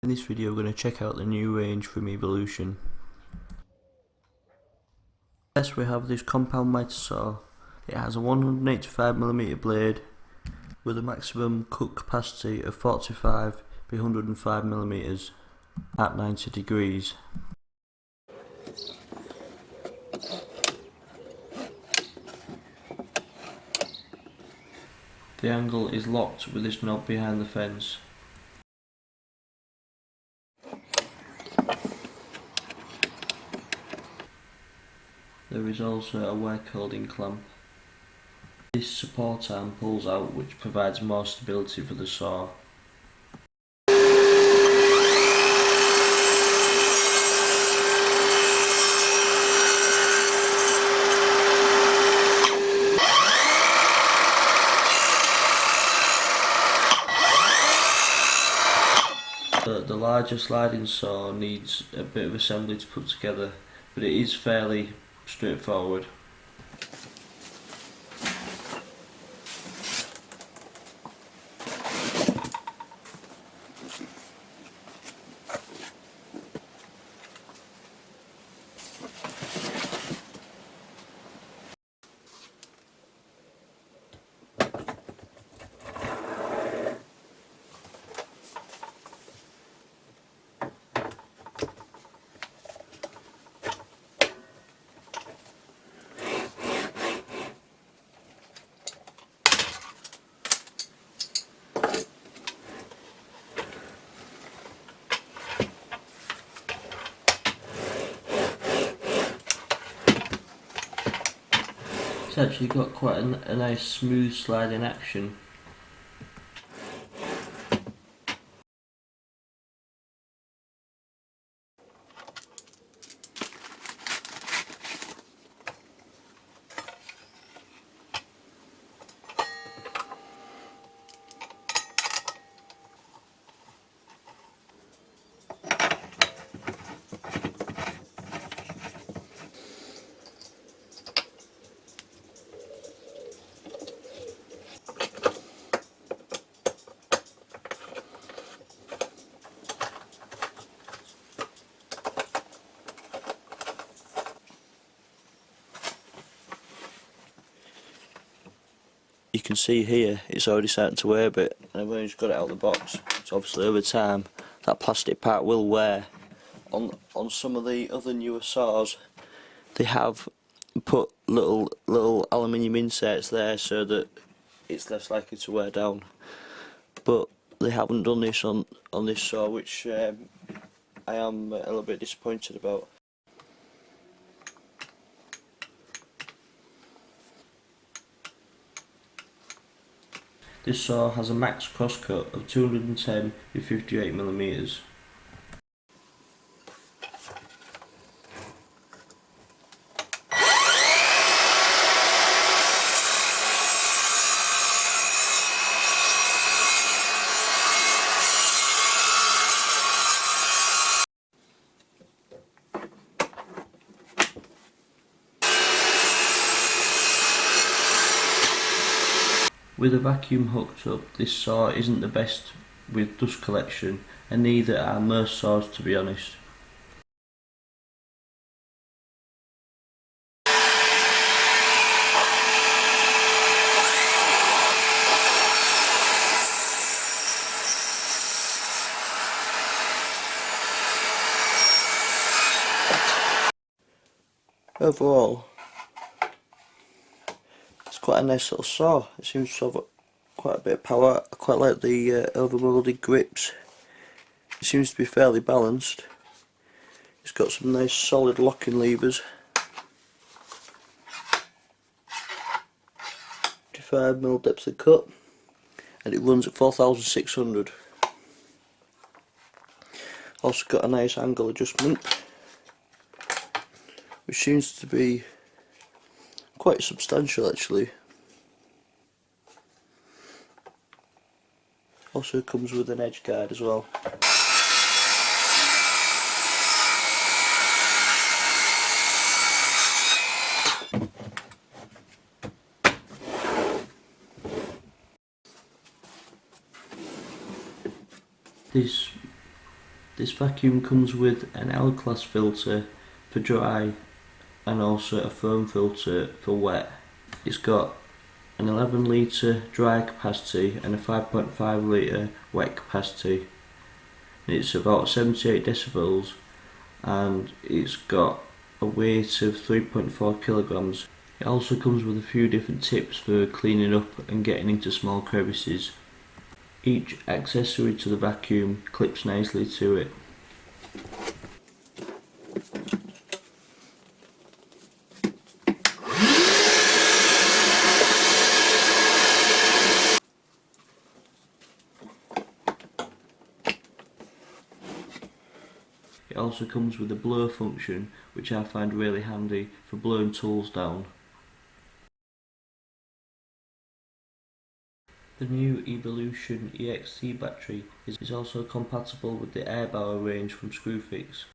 In this video we're going to check out the new range from Evolution. First we have this compound mitre saw. It has a 185mm blade with a maximum cut capacity of 45 by 105mm at 90 degrees. The angle is locked with this knob behind the fence. There is also a work holding clamp. This support arm pulls out, which provides more stability for the saw. The larger sliding saw needs a bit of assembly to put together, but it is fairly straightforward. It's actually got quite a nice smooth sliding action. You can see here it's already starting to wear a bit, and I've only just got it out of the box, so obviously over time that plastic part will wear. On some of the other newer saws they have put little aluminium inserts there so that it's less likely to wear down, but they haven't done this on this saw, which I am a little bit disappointed about. This saw has a max crosscut of 210 by 58mm. With a vacuum hooked up, this saw isn't the best with dust collection, and neither are most saws, to be honest. Overall, it's quite a nice little saw. It seems to have quite a bit of power. I quite like the overmolded grips. It seems to be fairly balanced. It's got some nice solid locking levers. 55mm depth of cut, and it runs at 4600. Also got a nice angle adjustment, which seems to be quite substantial actually. Also comes with an edge guard as well. This This vacuum comes with an L-class filter for dry and also a foam filter for wet. It's got an 11 litre dry capacity and a 5.5 litre wet capacity. It's about 78 decibels and it's got a weight of 3.4 kilograms. It also comes with a few different tips for cleaning up and getting into small crevices. Each accessory to the vacuum clips nicely to it. It also comes with a blow function, which I find really handy for blowing tools down. The new Evolution EXT battery is also compatible with the air barrel range from Screwfix.